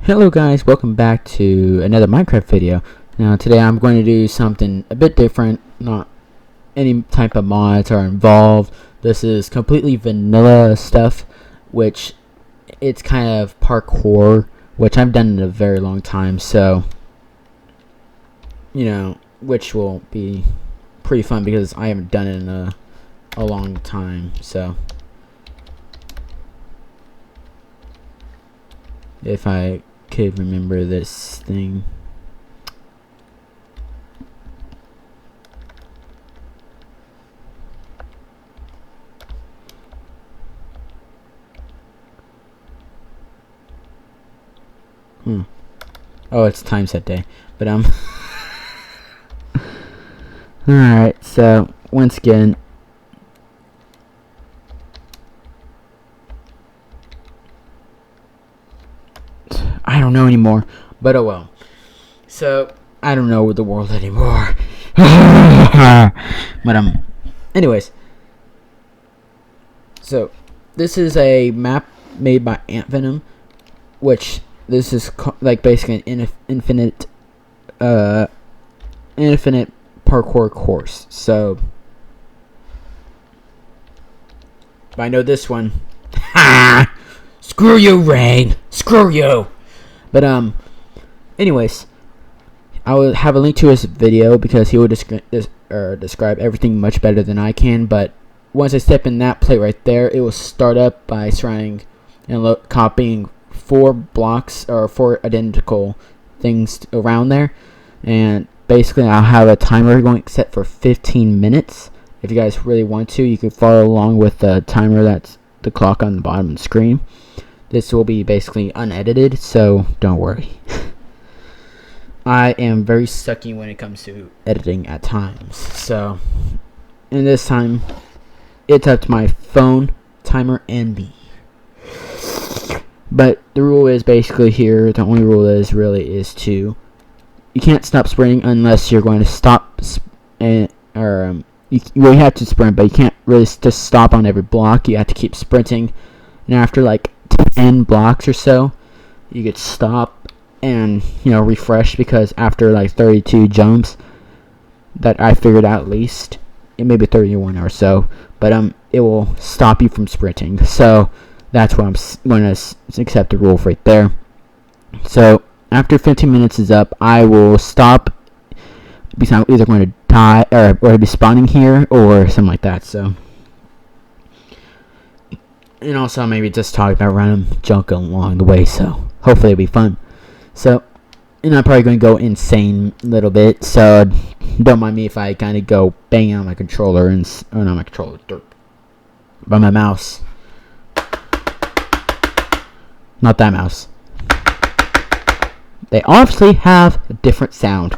Hello guys, welcome back to another Minecraft video. Now today I'm going to do something a bit different. Not any type of mods are involved. This is completely vanilla stuff, which it's kind of parkour, which I've done in a very long time, so which will be pretty fun because I haven't done it in a long time. So if I could remember this thing. Oh, it's time set day. But alright, so once again, I don't know anymore, but oh well. So I don't know the world anymore. But anyways. So this is a map made by Ant Venom, which this is like basically an infinite parkour course. So I know this one. Ha! Screw you, Rain. Screw you. But anyways, I will have a link to his video because he will describe everything much better than I can. But once I step in that plate right there, it will start up by surrounding and copying 4 blocks or 4 identical things around there, and basically I'll have a timer going set for 15 minutes. If you guys really want to, you can follow along with the timer. That's the clock on the bottom of the screen. This will be basically unedited, so don't worry. I am very sucky when it comes to editing at times. So, in this time, it's up to my phone, timer, and me. But the rule is basically here, the only rule is really is you can't stop sprinting unless you're going to stop, you have to sprint, but you can't really just stop on every block. You have to keep sprinting, and after like 10 blocks or so, you could stop and refresh, because after like 32 jumps that I figured out, at least it may be 31 or so, but it will stop you from sprinting. So that's what I'm going to accept the rule right there. So after 15 minutes is up, I will stop because I'm either going to die or be spawning here or something like that. So, and also maybe just talk about random junk along the way, so hopefully it'll be fun. So, and I'm probably going to go insane a little bit, so don't mind me if I kind of go banging on my controller, or not my controller, by my mouse. Not that mouse. They obviously have a different sound.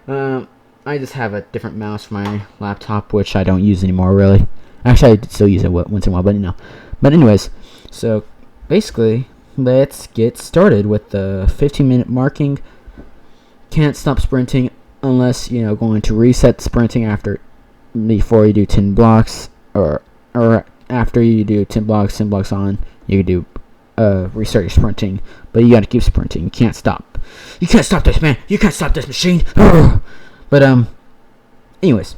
I just have a different mouse for my laptop, which I don't use anymore, really. Actually, I still use it once in a while, but But anyways, so basically, let's get started with the 15-minute marking. Can't stop sprinting unless going to reset sprinting before you do 10 blocks, or after you do 10 blocks on, you can do restart your sprinting. But you got to keep sprinting. You can't stop. You can't stop this, man. You can't stop this machine. But anyways,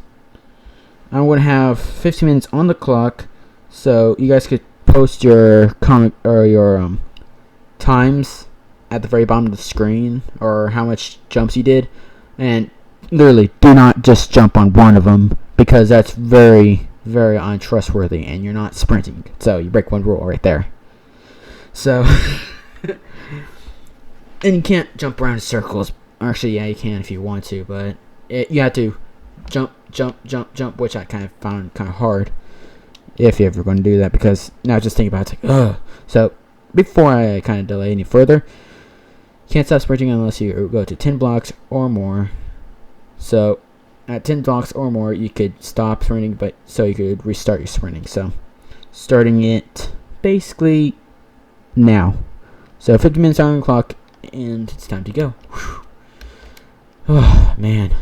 I'm going to have 15 minutes on the clock, so you guys could post your comment or your times at the very bottom of the screen, or how much jumps you did. And literally, do not just jump on one of them, because that's very, very untrustworthy, and you're not sprinting. So you break one rule right there. So, and you can't jump around in circles. Actually, yeah, you can if you want to, but you have to jump, which I kind of found kind of hard, if you're ever going to do that, because now just think about it, it's like, ugh. So before I kind of delay any further, can't stop sprinting unless you go to 10 blocks or more. So at 10 blocks or more, you could stop sprinting, but so you could restart your sprinting. So starting it basically now. So 50 minutes on the clock, and it's time to go. Whew. Oh man,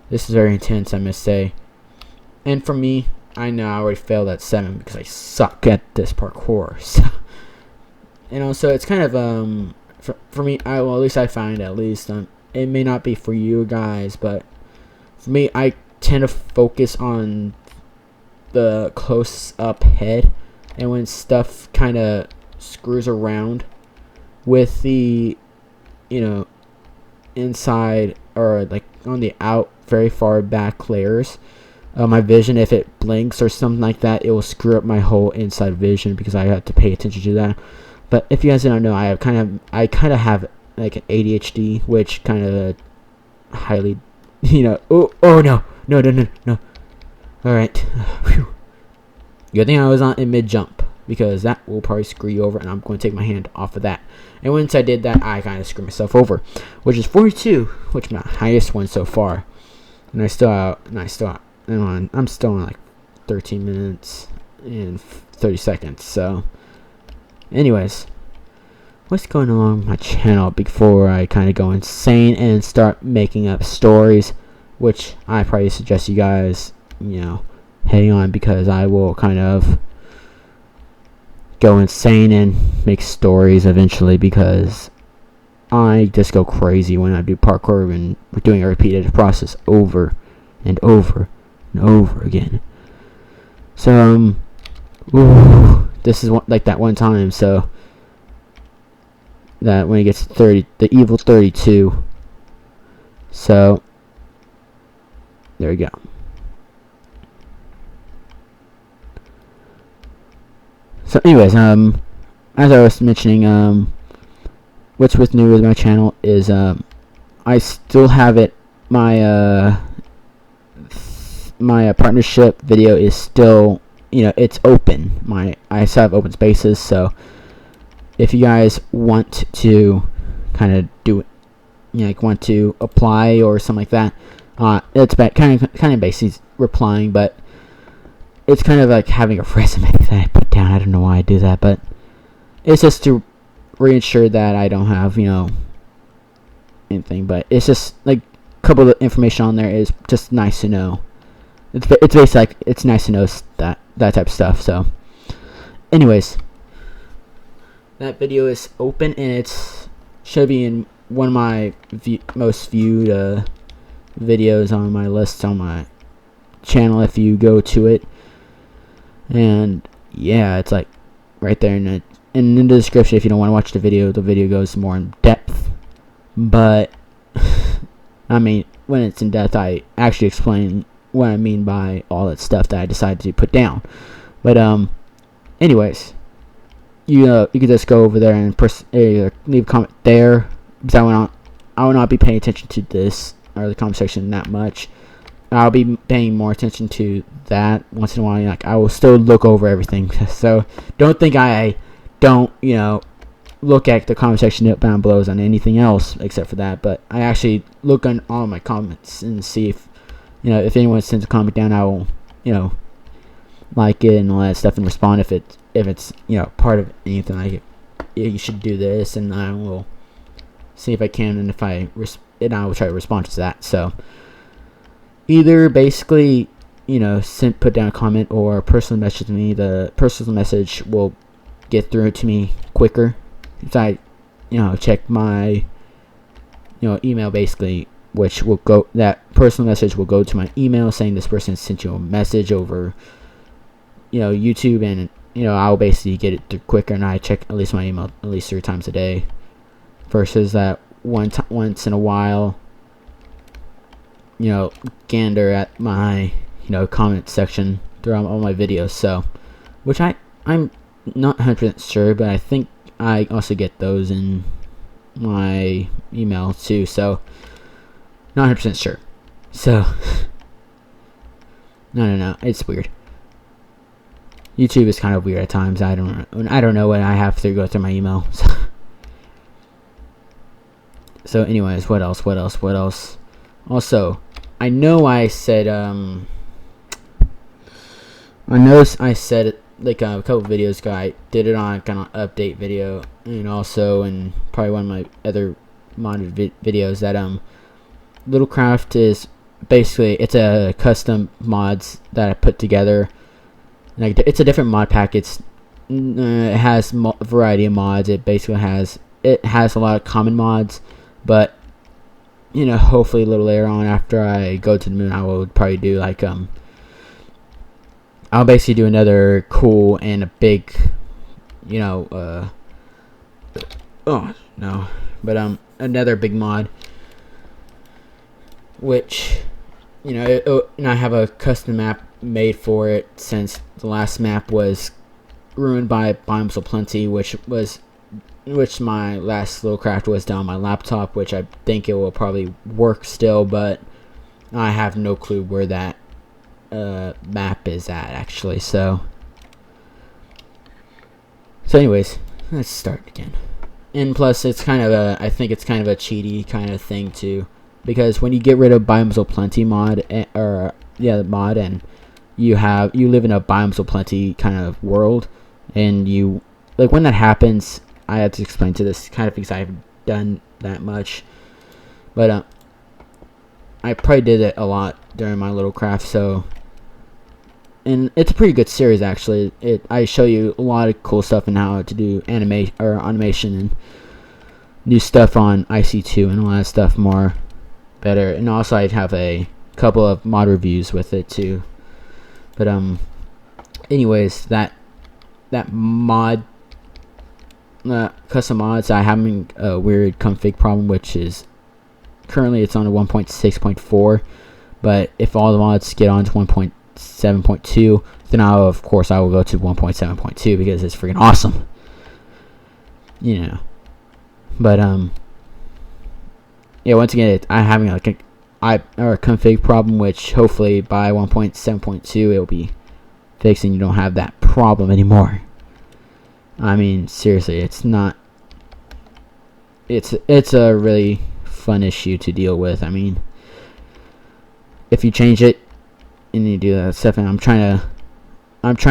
this is very intense, I must say. And for me, I know I already failed at 7 because I suck at this parkour. So so it's kind of for me. Well, at least I find, it may not be for you guys, but for me, I tend to focus on the close up head, and when stuff kind of screws around with the, inside, or like on the out very far back layers of my vision, if it blinks or something like that, it will screw up my whole inside vision because I have to pay attention to that. But if you guys don't know, I kind of have like an ADHD, which kind of highly, oh no. All right. Good thing I was on in mid jump, because that will probably screw you over, and I'm going to take my hand off of that. And once I did that, I kind of screwed myself over, which is 42, which is my highest one so far. And I'm still on like 13 minutes and 30 seconds. So, anyways, what's going on with my channel before I kind of go insane and start making up stories, which I probably suggest you guys, hang on, because I will kind of go insane and make stories eventually, because I just go crazy when I do parkour, and we're doing a repeated process over and over and over again. So this is like that one time, so that when it gets to 30, the evil 32. So there we go. So anyways, as I was mentioning, what's with new with my channel is, I still have it, my partnership video is still, it's open. I still have open spaces, so if you guys want to kind of do it, like want to apply or something like that, it's kind of basically replying, but it's kind of like having a resume that I put down. I don't know why I do that, but it's just to reassure that I don't have, anything. But it's just like a couple of information on there is just nice to know. It's basically like, it's nice to know that type of stuff. So, anyways, that video is open, and it's should be in one of my most viewed videos on my list on my channel if you go to it. And yeah, it's like right there in the description. If you don't want to watch the video goes more in depth. But I mean, when it's in depth, I actually explain what I mean by all that stuff that I decided to put down. But anyways, you can just go over there and leave a comment there, because I will not be paying attention to this or the comment section that much. I'll be paying more attention to that once in a while. Like, I will still look over everything. So don't think I don't, look at the comment section down below on anything else except for that. But I actually look on all my comments and see if, if anyone sends a comment down, I will, like it and all that stuff and respond if it's part of anything. Like, you should do this, and I will see if I can, and I will try to respond to that. So either basically, put down a comment or personal message me. The personal message will get through to me quicker, because I, check my, email basically, which will go, that personal message will go to my email saying this person sent you a message over, YouTube, and, I'll basically get it through quicker, and I check at least my email at least 3 times a day, versus that once in a while, gander at my, comment section throughout all my videos. So, which I'm not 100% sure, but I think I also get those in my email too. So, not 100% sure. So, no, it's weird. YouTube is kind of weird at times. I don't know when I have to go through my email. So anyways, what else? Also, I know I said like a couple videos ago, I did it on kind of update video, and also in probably one of my other modded videos, that Little Craft is basically, it's a custom mods that I put together. Like, it's a different mod pack. It's It has a variety of mods. It has a lot of common mods, but hopefully a little later on after I go to the moon, I will probably do like I'll basically do another cool and a big, oh no, but another big mod, which and I have a custom map made for it since the last map was ruined by Biomes Plenty, which my last little craft was done on my laptop, which I think it will probably work still, but I have no clue where that map is at actually. So anyways, let's start again. And plus, it's kind of I think it's kind of a cheaty kind of thing too, because when you get rid of Biomes Plenty mod, the mod, and you live in a Biomes Plenty kind of world, and when that happens, I have to explain to this kind of because I haven't done that much, but I probably did it a lot during my little craft. So, and it's a pretty good series actually. I show you a lot of cool stuff and how to do animation and new stuff on IC2 and all that stuff more better. And also I have a couple of mod reviews with it too. But anyways, that mod custom mods, I having a weird config problem, which is currently it's on a 1.6.4, but if all the mods get on to 1.7.2, then of course I will go to 1.7.2 because it's freaking awesome, but yeah, once again, I'm having like a config problem, which hopefully by 1.7.2 it will be fixed and you don't have that problem anymore. I mean, seriously, it's a really fun issue to deal with. I mean, if you change it and you do that stuff, and I'm trying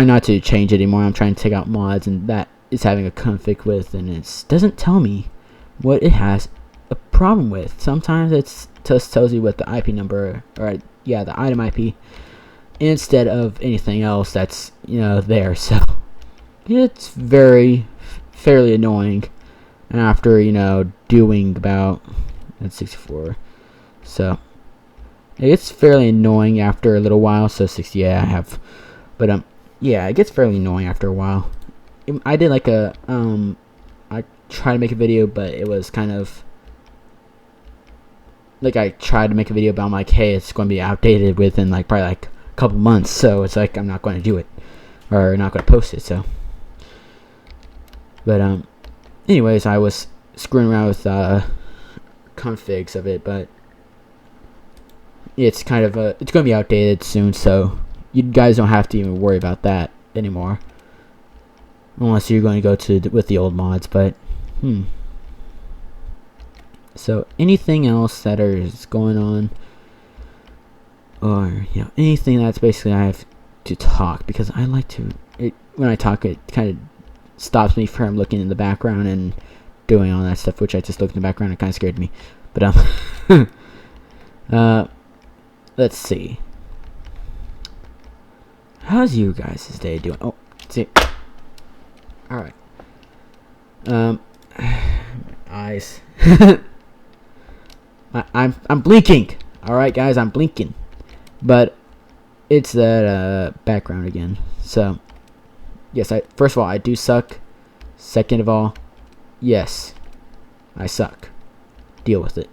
not to change it anymore. I'm trying to take out mods, and that is having a config with, and it doesn't tell me what it has a problem with. Sometimes it just tells you what the IP number, or the item IP, instead of anything else that's there. So it's fairly annoying. And after doing about 64, so it's fairly annoying after a little while. So 60, I have, but yeah, it gets fairly annoying after a while. I did like I tried to make a video, but it was kind of like I tried to make a video, but I'm like, hey, it's going to be outdated within probably a couple months, so it's like I'm not going to do it or not going to post it. So, but anyways, I was screwing around with configs of it, but it's kind of it's going to be outdated soon, so you guys don't have to even worry about that anymore, unless you're going to go with the old mods. But so anything else that is going on, or anything that's basically I have to talk, because I like to when I talk, it kind of stops me from looking in the background and doing all that stuff, which I just looked in the background. It kind of scared me. But let's see, how's you guys' day doing? Oh, see, all right. Eyes. I'm blinking. All right, guys, I'm blinking, but it's that background again. So yes, first of all, I do suck. Second of all, yes, I suck. Deal with it.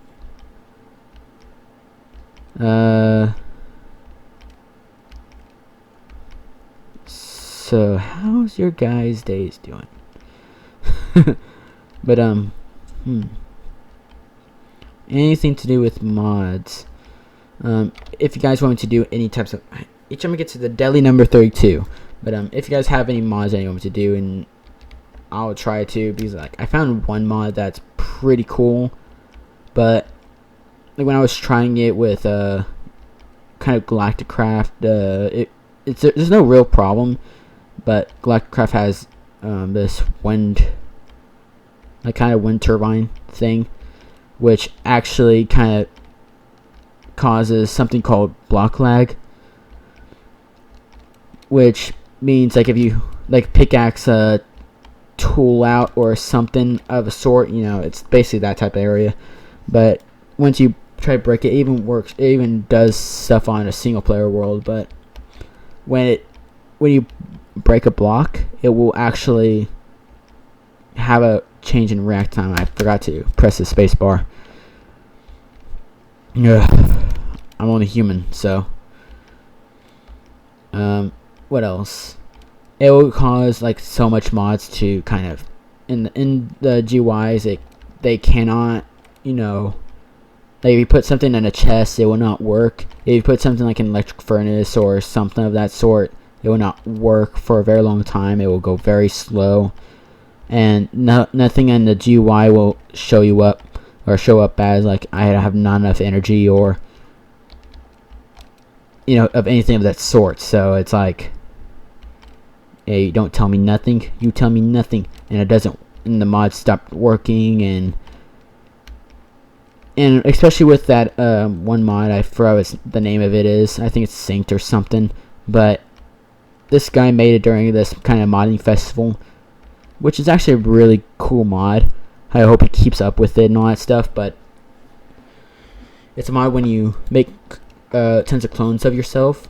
So how's your guys' days doing? But anything to do with mods, if you guys want me to do any types of, each time I get to the deadly number 32, but if you guys have any mods that you want me to do, and I'll try to, because I found one mod that's pretty cool, but when I was trying it with kind of Galactic Craft, there's no real problem, but Galactic Craft has this wind turbine thing, which actually kind of causes something called block lag, which means if you like pickaxe tool out or something of a sort. You know, it's basically that type of area. But once you try to break it, it even does stuff on a single player world. But when you break a block, it will actually have a change in react time. I forgot to press the space bar. Ugh. I'm only human, so what else? It will cause like so much mods to kind of in the GUIs. They cannot, you know, like if you put something in a chest, it will not work. If you put something like an electric furnace or something of that sort, it will not work for a very long time. It will go very slow, and nothing in the GUI will show up as like I have not enough energy or, you know, of anything of that sort. So it's like, hey, you don't tell me nothing, you tell me nothing, and it doesn't, and the mod stopped working. And especially with that one mod, I forgot what the name of it is. I think it's Synced or something, but this guy made it during this kind of modding festival, which is actually a really cool mod. I hope he keeps up with it and all that stuff. But it's a mod when you make tons of clones of yourself,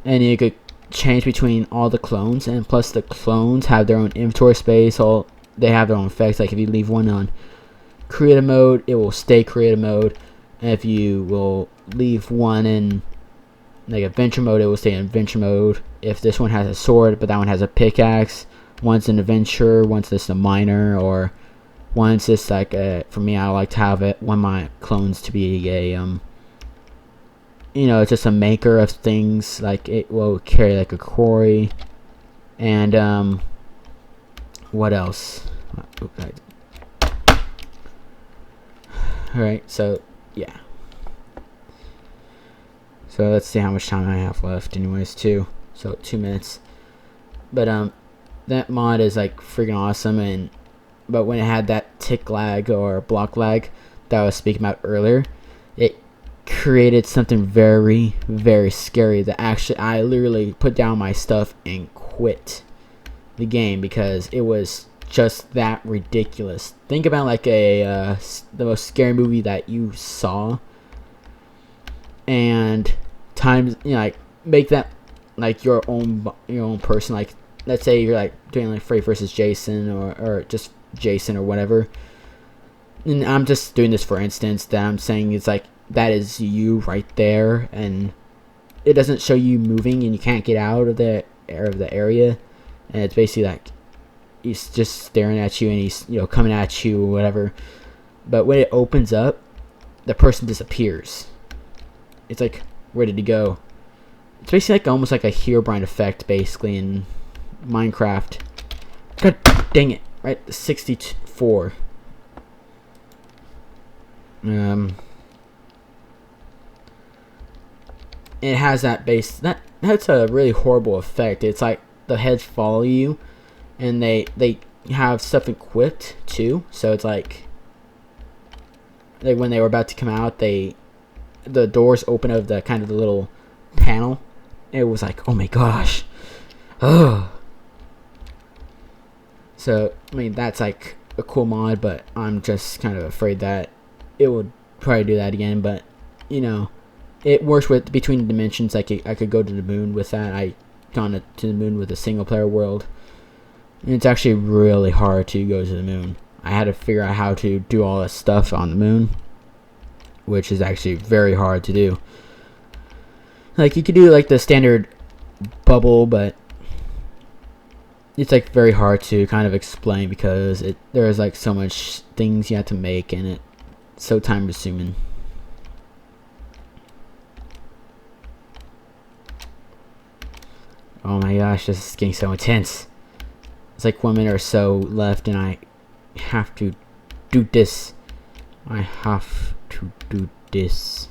and you could change between all the clones, and plus the clones have their own inventory space. They have their own effects. Like if you leave one on creative mode, it will stay creative mode, and if you will leave one in like adventure mode, it will stay in adventure mode. If this one has a sword but that one has a pickaxe, one's an adventure, one's just a miner, or one's just like for me, I like to have one of my clones to be a you know, it's just a maker of things. Like it will carry like a quarry, and what else? Alright, so yeah. So let's see how much time I have left. Anyways, 2 minutes. But that mod is like freaking awesome. But when it had that tick lag or block lag that I was speaking about earlier, it created something very, very scary. That actually, I literally put down my stuff and quit the game because it was just that ridiculous. Think about like the most scary movie that you saw, and times, you know, like make that like your own person. Like let's say you're like doing like Freddy versus Jason, or just Jason or whatever. And I'm just doing this for instance, that I'm saying it's like that is you right there, and it doesn't show you moving, and you can't get out of the area, and it's basically like he's just staring at you, and he's, you know, coming at you or whatever. But when it opens up, the person disappears. It's like, where did he go? It's basically like almost like a Herobrine effect basically in Minecraft. God dang it, right? The 64. It has that base. That's a really horrible effect. It's like the heads follow you, and they have stuff equipped too. So it's like when they were about to come out, the doors open of the kind of the little panel. It was like, oh my gosh, oh. So I mean, that's like a cool mod, but I'm just kind of afraid that it would probably do that again. But you know, it works with between dimensions. I could go to the moon with that. I gone to the moon with a single player world, and it's actually really hard to go to the moon. I had to figure out how to do all this stuff on the moon, which is actually very hard to do. Like you could do like the standard bubble, but it's like very hard to kind of explain because there's like so much things you have to make, and it's so time consuming. Oh my gosh, this is getting so intense. It's like 1 minute or so left, and I have to do this. I have to do this.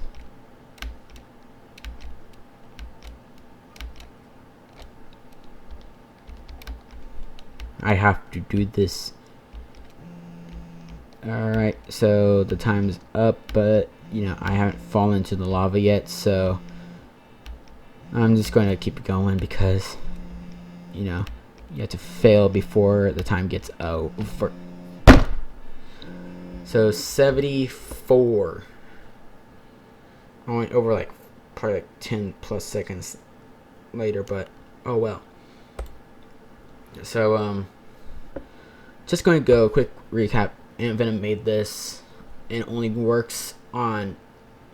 I have to do this. Alright, so the time's up, but you know, I haven't fallen into the lava yet, so I'm just going to keep it going because, you know, You have to fail before the time gets over. So 74. I went over like probably like 10 plus seconds later, but oh well. So just going to go quick recap. Ant Venom made this, and it only works on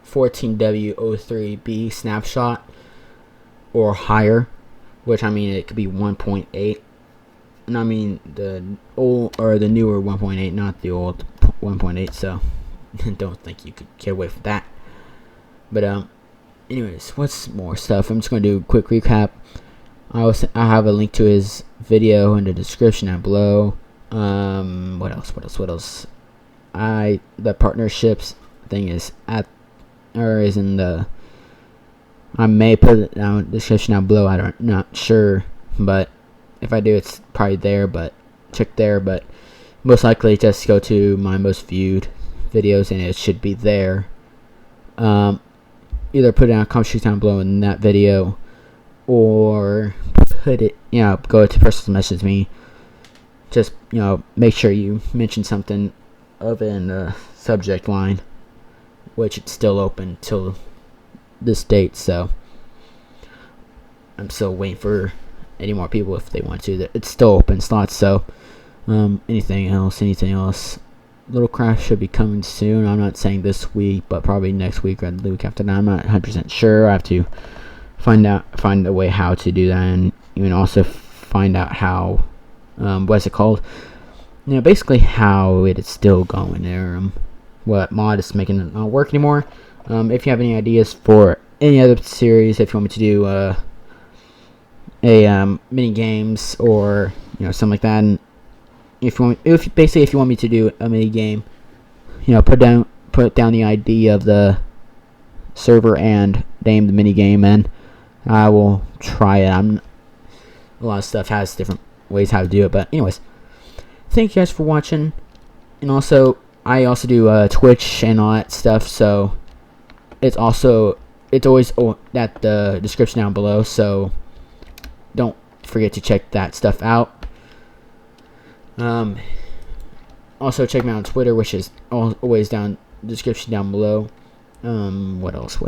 14W03B snapshot or higher, which I mean it could be 1.8, and I mean the old or the newer 1.8, not the old 1.8. So don't think you could get away from that. But anyways, what's more stuff? I'm just going to do a quick recap. I have a link to his video in the description down below. What else? The partnerships thing is is in the. I may put it down in the description down below. Not sure, but if I do, it's probably there. But check there. But most likely, just go to my most viewed videos, and it should be there. Either put it in a comment section down below in that video, or put it, go to personal message me. Just, make sure you mention something of it in the subject line, which it's still open till this date. So I'm still waiting for any more people if they want to. It's still open slots. So anything else? Little Craft should be coming soon. I'm not saying this week, but probably next week or the week after that. I'm not 100% sure. I have to find a way how to do that, and even also find out how what's it called? Basically how it is still going there. What mod is making it not work anymore. If you have any ideas for any other series, if you want me to do a mini games or something like that, and if you want me to do a mini game, put down the ID of the server and name the mini game, and I will try it. A lot of stuff has different ways how to do it, but anyways, thank you guys for watching. And also, I also do Twitch and all that stuff, so it's always at the description down below, so don't forget to check that stuff out. Also check me out on Twitter, which is always down in the description down below. What else?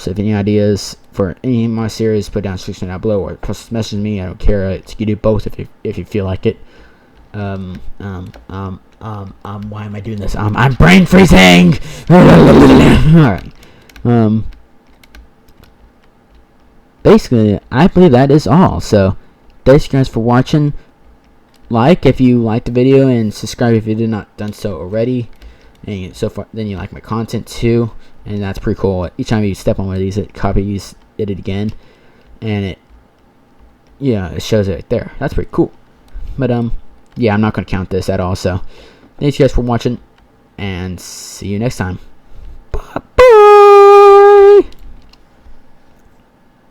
If any ideas for any of my series, put down in the description down below, or just message me. I don't care. You can do both if you feel like it. Why am I doing this? I'm brain freezing. Alright. Basically, I believe that is all. So, thanks guys for watching. Like if you liked the video, and subscribe if you did not done so already. And so far, then you like my content too, and that's pretty cool. Each time you step on one of these, it copies it again, and it shows it right there. That's pretty cool. But yeah, I'm not gonna count this at all. So thanks you guys for watching, and see you next time.